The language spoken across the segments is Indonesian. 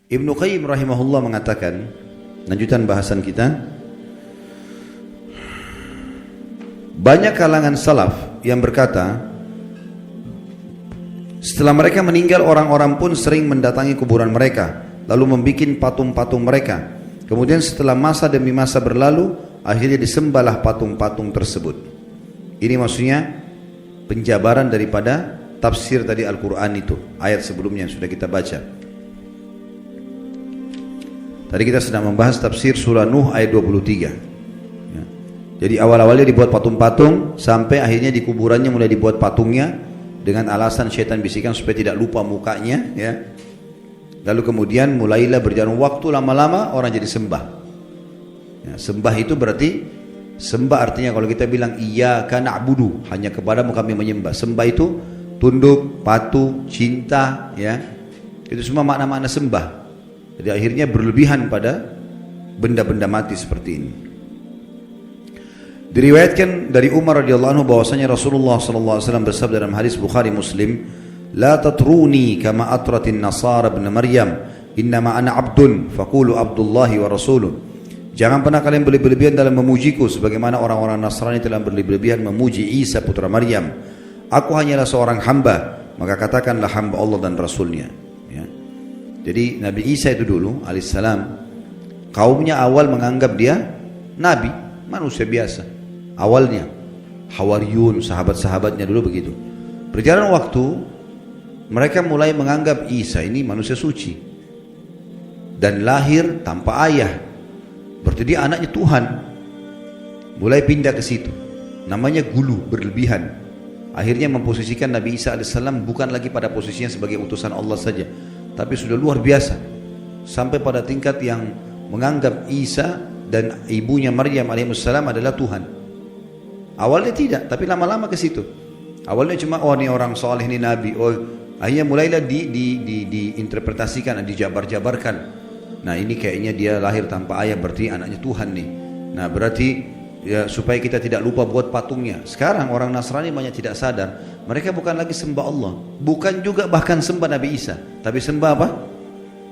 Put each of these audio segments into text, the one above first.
Ibnu Qayyim rahimahullah mengatakan, lanjutan bahasan kita, banyak kalangan salaf yang berkata, setelah mereka meninggal orang-orang pun sering mendatangi kuburan mereka, lalu membuat patung-patung mereka. Kemudian setelah masa demi masa berlalu, akhirnya disembahlah patung-patung tersebut. Ini maksudnya penjabaran daripada tafsir tadi Al-Quran itu, ayat sebelumnya yang sudah kita baca. Tadi kita sedang membahas tafsir surah Nuh ayat 23 ya. Jadi awal-awalnya dibuat patung-patung, sampai akhirnya di kuburannya mulai dibuat patungnya, dengan alasan syaitan bisikan supaya tidak lupa mukanya ya. Lalu kemudian mulailah berjalan waktu, lama-lama orang jadi sembah ya. Sembah itu berarti, sembah artinya kalau kita bilang iyyaka na'budu, hanya kepadamu kami menyembah. Sembah itu tunduk, patuh, cinta ya. Itu semua makna-makna sembah. Jadi akhirnya berlebihan pada benda-benda mati seperti ini. Diriwayatkan dari Umar radhiyallahu anhu bahwasanya Rasulullah sallallahu alaihi wasallam bersabda dalam hadis Bukhari Muslim, "La tatruni kama atratin nasara ibn Maryam, innama ana 'abdun faqulu Abdullahi wa rasuluh." Jangan pernah kalian berlebihan dalam memujiku sebagaimana orang-orang Nasrani telah berlebihan memuji Isa putra Maryam. Aku hanyalah seorang hamba, maka katakanlah hamba Allah dan Rasulnya. Ya. Jadi Nabi Isa itu dulu alaihissalam, kaumnya awal menganggap dia nabi, manusia biasa. Awalnya Hawariyun, sahabat-sahabatnya dulu begitu. Berjalan waktu, mereka mulai menganggap Isa ini manusia suci dan lahir tanpa ayah, berarti dia anaknya Tuhan. Mulai pindah ke situ, namanya gulu, berlebihan. Akhirnya memposisikan Nabi Isa alaihissalam bukan lagi pada posisinya sebagai utusan Allah saja, tapi sudah luar biasa, sampai pada tingkat yang menganggap Isa dan ibunya Maryam alaihissalam adalah Tuhan. Awalnya tidak, tapi lama-lama ke situ. Awalnya cuma oh ini orang soleh, ini nabi. Oh, akhirnya mulailah diinterpretasikan, dijabar-jabarkan. Nah ini kayaknya dia lahir tanpa ayah, berarti anaknya Tuhan nih. Nah berarti ya, supaya kita tidak lupa buat patungnya. Sekarang orang Nasrani banyak tidak sadar, mereka bukan lagi sembah Allah, bukan juga bahkan sembah Nabi Isa, tapi sembah apa?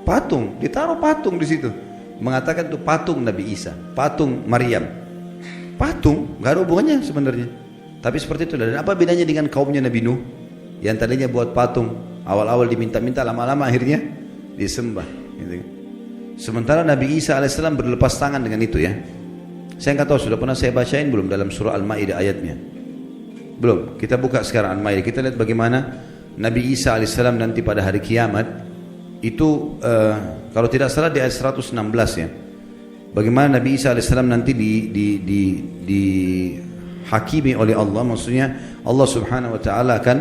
Patung. Ditaruh patung di situ, mengatakan itu patung Nabi Isa, patung Maryam. Patung, gak ada hubungannya sebenarnya. Tapi seperti itu. Dan apa bedanya dengan kaumnya Nabi Nuh yang tadinya buat patung, awal-awal diminta-minta, lama-lama akhirnya disembah gitu. Sementara Nabi Isa alaihissalam berlepas tangan dengan itu ya. Saya nggak tahu sudah pernah saya bacain belum dalam surah Al-Maidah ayatnya. Belum. Kita buka sekarang Al-Maidah. Kita lihat bagaimana Nabi Isa alaihissalam nanti pada hari kiamat itu kalau tidak salah di ayat 116 ya. Bagaimana Nabi Isa alaihissalam nanti dihakimi oleh Allah. Maksudnya Allah subhanahu wa ta'ala akan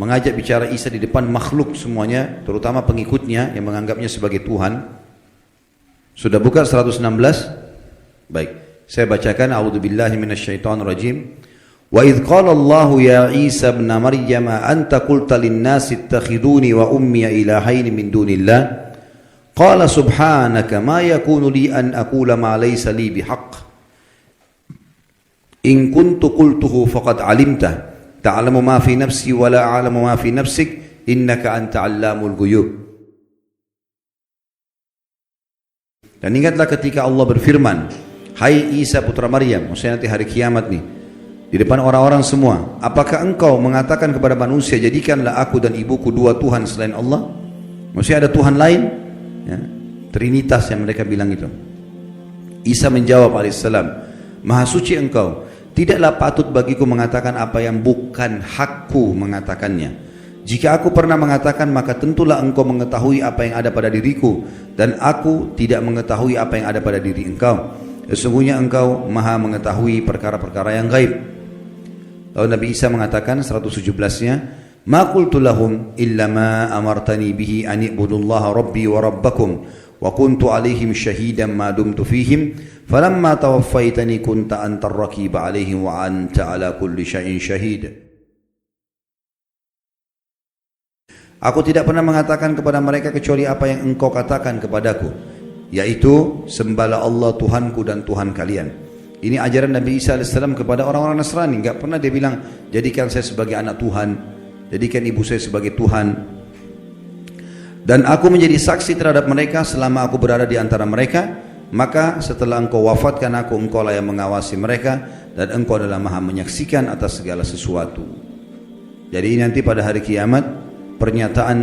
mengajak bicara Isa di depan makhluk semuanya, terutama pengikutnya yang menganggapnya sebagai Tuhan. Sudah buka 116? Baik. Saya bacakan, a'udzubillahi minasyaitonirrajim. Wa idz qala Allah ya Isa ibn Maryam anta qulta lin-nasi ittakhiduni wa ummi ilahaini min dunillah qala subhanaka ma yakunu li an aqula ma laysa li bihaqq in kuntu qultuhu faqad alimta ta'lamu ma fi nafsi wa la a'lamu ma fi nafsik innaka anta 'allamul ghuyub. Dan ingatlah ketika Allah berfirman, hai Isa putra Maryam, maksudnya nanti hari kiamat nih, di depan orang-orang semua, apakah engkau mengatakan kepada manusia, jadikanlah aku dan ibuku dua Tuhan selain Allah? Maksudnya ada Tuhan lain ya? Trinitas yang mereka bilang itu. Isa menjawab alaihissalam, maha suci engkau, tidaklah patut bagiku mengatakan apa yang bukan hakku mengatakannya. Jika aku pernah mengatakan, maka tentulah engkau mengetahui apa yang ada pada diriku, dan aku tidak mengetahui apa yang ada pada diri engkau. Sesungguhnya engkau maha mengetahui perkara-perkara yang gaib. Lalu Nabi Isa mengatakan 117-nya, ma qultu lahum illa ma amartani bihi an i'budullaha rabbi wa rabbakum wa kuntu alaihim shahidan ma dumtu fihim falamma tawaffaitani kunta antar raqiba alaihim wa anta ala kulli syai'in syahid. Aku tidak pernah mengatakan kepada mereka kecuali apa yang engkau katakan kepadaku, yaitu sembahlah Allah Tuhanku dan Tuhan kalian. Ini ajaran Nabi Isa AS kepada orang-orang Nasrani. Enggak pernah dia bilang jadikan saya sebagai anak Tuhan, jadikan ibu saya sebagai Tuhan. Dan aku menjadi saksi terhadap mereka selama aku berada di antara mereka. Maka setelah engkau wafatkan aku, engkau lah yang mengawasi mereka, dan engkau adalah maha menyaksikan atas segala sesuatu. Jadi nanti pada hari kiamat, pernyataan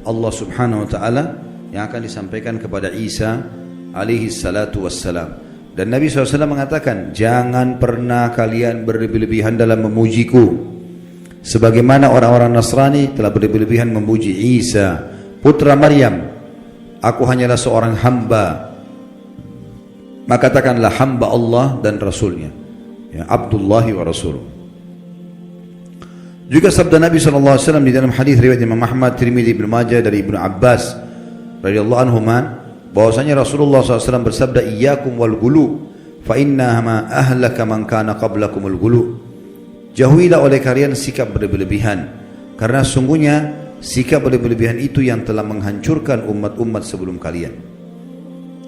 Allah subhanahu wa ta'ala yang akan disampaikan kepada Isa alaihi salatu wassalam. Dan Nabi SAW mengatakan, jangan pernah kalian berlebih-lebihan dalam memujiku, sebagaimana orang-orang Nasrani telah berlebih-lebihan memuji Isa putra Maryam. Aku hanyalah seorang hamba, maka katakanlah hamba Allah dan Rasulnya, ya, Abdullahi wa Rasuluh. Juga sabda Nabi SAW di dalam hadis riwayat Imam Ahmad, Tirmidzi, Ibnu Majah dari Ibnu Abbas radhiyallahu anhuma, bahwasanya Rasulullah SAW bersabda, iyyakum wal ghulu fa inna ma ahlaka man kana qablakumul ghulu. Jauhilah oleh kalian sikap berlebih-lebihan, karena sungguhnya sikap berlebih-lebihan itu yang telah menghancurkan umat-umat sebelum kalian.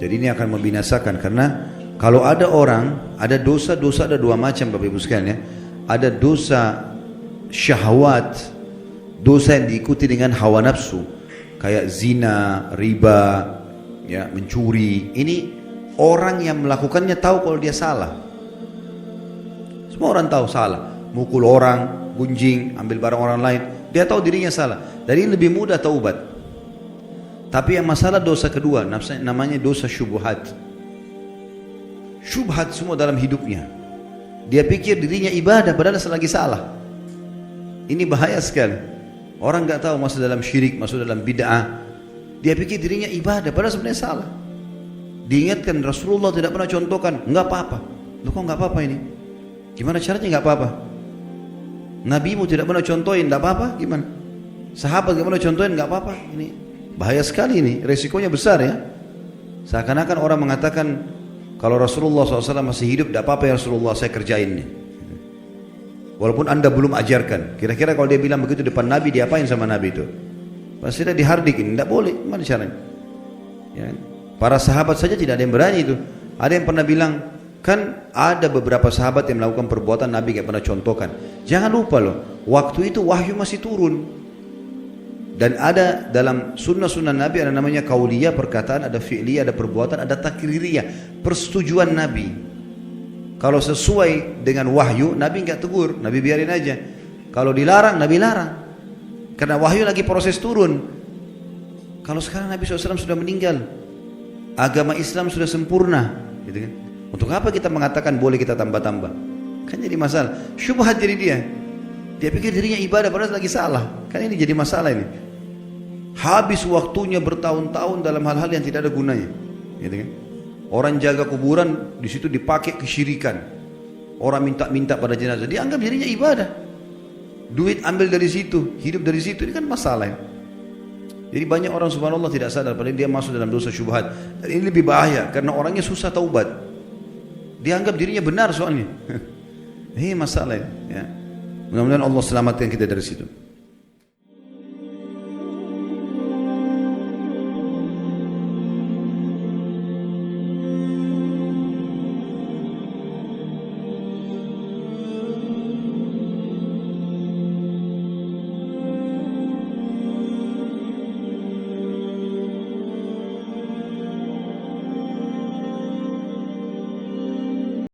Jadi ini akan membinasakan, karena kalau ada orang, ada dosa-dosa ada dua macam Bapak Ibu sekalian, ya. Ada dosa syahwat, dosa yang diikuti dengan hawa nafsu, kayak zina, riba, ya, mencuri. Ini orang yang melakukannya tahu kalau dia salah. Semua orang tahu salah, mukul orang, gunjing, ambil barang orang lain, dia tahu dirinya salah. Jadi lebih mudah taubat. Tapi yang masalah dosa kedua, namanya dosa syubhat. Syubhat semua dalam hidupnya. Dia pikir dirinya ibadah padahal selagi salah. Ini bahaya sekali. Orang nggak tahu masuk dalam syirik, masuk dalam bid'ah. Dia pikir dirinya ibadah padahal sebenarnya salah. Diingatkan Rasulullah tidak pernah contohkan, nggak apa-apa. Loh kok nggak apa-apa ini? Gimana caranya nggak apa-apa? Nabimu tidak pernah contohin, nggak apa-apa? Gimana? Sahabat nggak pernah contohin, nggak apa-apa? Ini bahaya sekali, ini resikonya besar, ya. Seakan-akan orang mengatakan kalau Rasulullah SAW masih hidup, tidak apa-apa ya Rasulullah, saya kerjain nih. Walaupun anda belum ajarkan. Kira-kira kalau dia bilang begitu depan Nabi, diapain sama Nabi itu? Pasti dia dihardikin, tidak boleh. Gimana caranya? Ya. Para sahabat saja tidak ada yang berani itu. Ada yang pernah bilang, kan ada beberapa sahabat yang melakukan perbuatan Nabi tidak pernah contohkan. Jangan lupa loh, waktu itu wahyu masih turun. Dan ada dalam sunnah-sunnah Nabi ada namanya kauliyah, perkataan, ada fi'liyah, ada perbuatan, ada takririyah, persetujuan Nabi. Kalau sesuai dengan wahyu, Nabi enggak tegur, Nabi biarin aja. Kalau dilarang, Nabi larang. Karena wahyu lagi proses turun. Kalau sekarang Nabi SAW sudah meninggal, agama Islam sudah sempurna, gitu kan? Untuk apa kita mengatakan boleh kita tambah-tambah? Kan jadi masalah. Syubhat jadi dia. Dia pikir dirinya ibadah padahal lagi salah. Kan ini jadi masalah ini. Habis waktunya bertahun-tahun dalam hal-hal yang tidak ada gunanya, gitu kan? Orang jaga kuburan, di situ dipakai kesyirikan. Orang minta-minta pada jenazah, dianggap dirinya ibadah. Duit ambil dari situ, hidup dari situ, ini kan masalah, ya? Jadi banyak orang subhanallah tidak sadar padahal dia masuk dalam dosa syubhat. Dan ini lebih bahaya karena orangnya susah taubat. Dianggap dirinya benar soalnya. Ini masalah, ya. Mudah-mudahan Allah selamatkan kita dari situ.